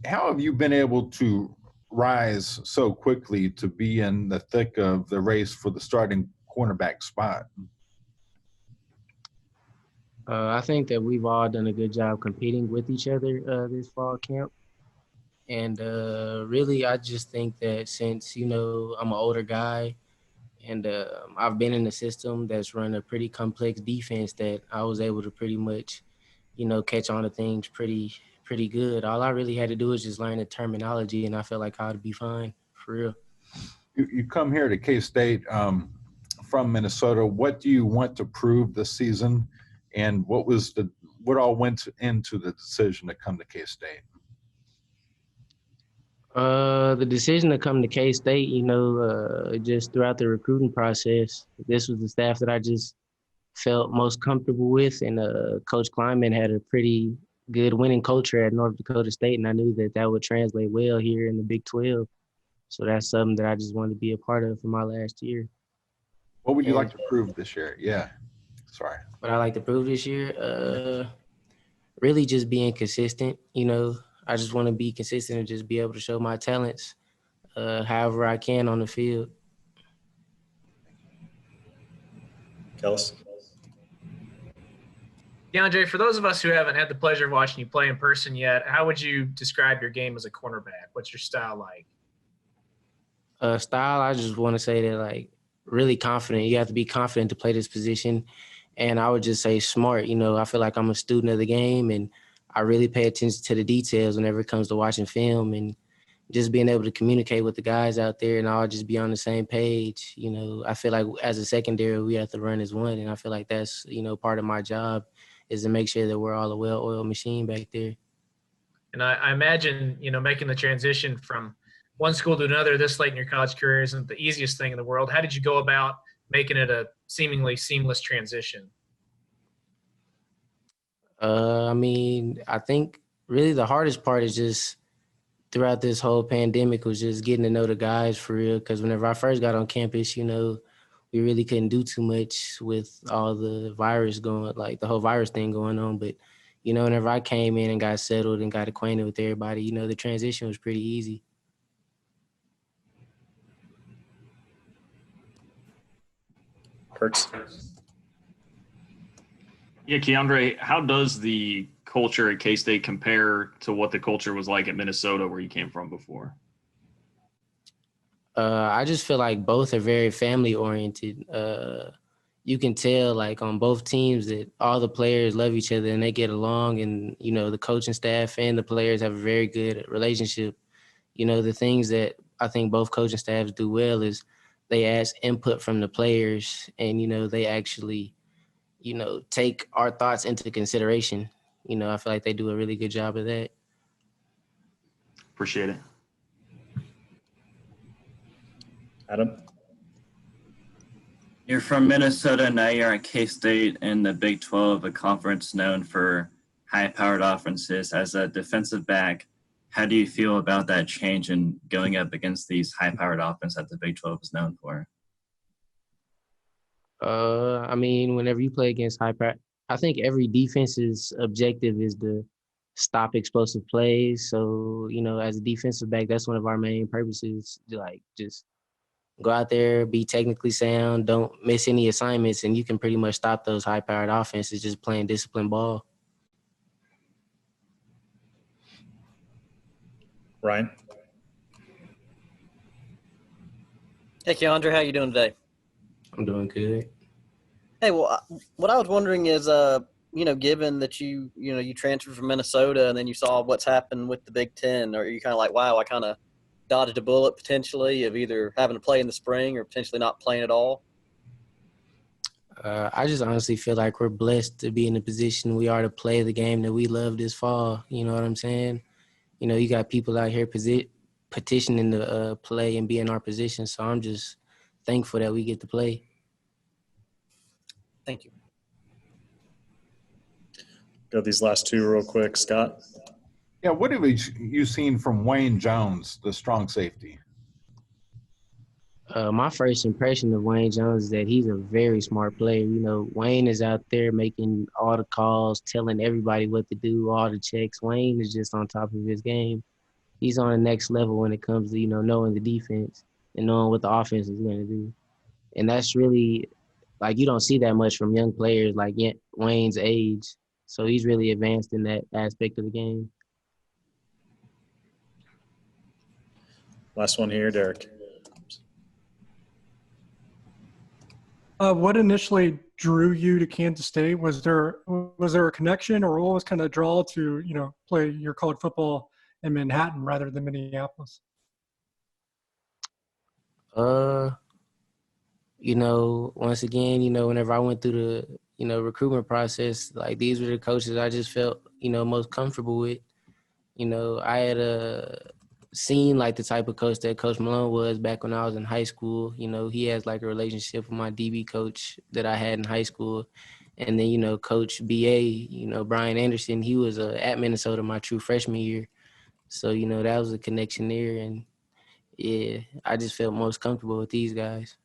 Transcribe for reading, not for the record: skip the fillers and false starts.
how have you been able to rise so quickly to be in the thick of the race for the starting cornerback spot? I think that we've all done a good job competing with each other this fall camp. And really, I just think that since, I'm an older guy and I've been in a system that's run a pretty complex defense that I was able to pretty much, catch on to things pretty good. All I really had to do is just learn the terminology, and I felt like I'd be fine, for real. You come here to K-State from Minnesota. What do you want to prove this season, and what all went into the decision to come to K-State? The decision to come to K-State, just throughout the recruiting process, this was the staff that I just felt most comfortable with. And Coach Kleinman had a pretty good winning culture at North Dakota State, and I knew that that would translate well here in the Big 12. So that's something that I just wanted to be a part of for my last year. What would you like to prove this year? Yeah, sorry. What I like to prove this year, really just being consistent. I just want to be consistent and just be able to show my talents however I can on the field. Kels? Kiondre, for those of us who haven't had the pleasure of watching you play in person yet, how would you describe your game as a cornerback? What's your style like? Style, I just want to say that, really confident. You have to be confident to play this position. And I would just say smart. I feel like I'm a student of the game, and I really pay attention to the details whenever it comes to watching film and just being able to communicate with the guys out there and all just be on the same page. I feel like as a secondary, we have to run as one. And I feel like that's, part of my job is to make sure that we're all a well-oiled machine back there. And I imagine, making the transition from one school to another this late in your college career isn't the easiest thing in the world. How did you go about making it a seemingly seamless transition? I think really the hardest part is just throughout this whole pandemic was just getting to know the guys for real. Because whenever I first got on campus, we really couldn't do too much with all the virus the whole virus thing going on. But, whenever I came in and got settled and got acquainted with everybody, the transition was pretty easy. Kurtz? Yeah, Kiondre, how does the culture at K-State compare to what the culture was like at Minnesota where you came from before? I just feel like both are very family-oriented. You can tell, on both teams that all the players love each other and they get along, and, the coaching staff and the players have a very good relationship. The things that I think both coaching staffs do well is they ask input from the players, and, they actually, take our thoughts into consideration. I feel like they do a really good job of that. Appreciate it. Adam? You're from Minnesota, now you're at K-State in the Big 12, a conference known for high-powered offenses. As a defensive back, how do you feel about that change in going up against these high-powered offenses that the Big 12 is known for? Whenever you play against high-powered, I think every defense's objective is to stop explosive plays. So, as a defensive back, that's one of our main purposes, just go out there, be technically sound, don't miss any assignments, and you can pretty much stop those high-powered offenses just playing disciplined ball. Ryan? Hey, Kiondre, how you doing today? I'm doing good. Hey, well, what I was wondering is, given that you transferred from Minnesota and then you saw what's happened with the Big Ten, are you kind of like, wow, I kind of dodged a bullet potentially of either having to play in the spring or potentially not playing at all? I just honestly feel like we're blessed to be in the position we are to play the game that we love this fall. You know what I'm saying? You got people out here petitioning to play and be in our position. So I'm just thankful that we get to play. Thank you. Go these last two real quick. Scott? Yeah, what have you seen from Wayne Jones, the strong safety? My first impression of Wayne Jones is that he's a very smart player. Wayne is out there making all the calls, telling everybody what to do, all the checks. Wayne is just on top of his game. he's on the next level when it comes to, knowing the defense and knowing what the offense is going to do. And that's really, like, you don't see that much from young players like Wayne's age. So he's really advanced in that aspect of the game. Last one here, Derek. What initially drew you to Kansas State? Was there a connection, or what was kind of draw to play your college football in Manhattan rather than Minneapolis? Once again, whenever I went through the recruitment process, like, these were the coaches I just felt most comfortable with. I had seen like the type of coach that Coach Malone was back when I was in high school. He has like a relationship with my DB coach that I had in high school. And then, Coach BA, Brian Anderson, he was at Minnesota my true freshman year. So, that was a connection there. And, yeah, I just felt most comfortable with these guys.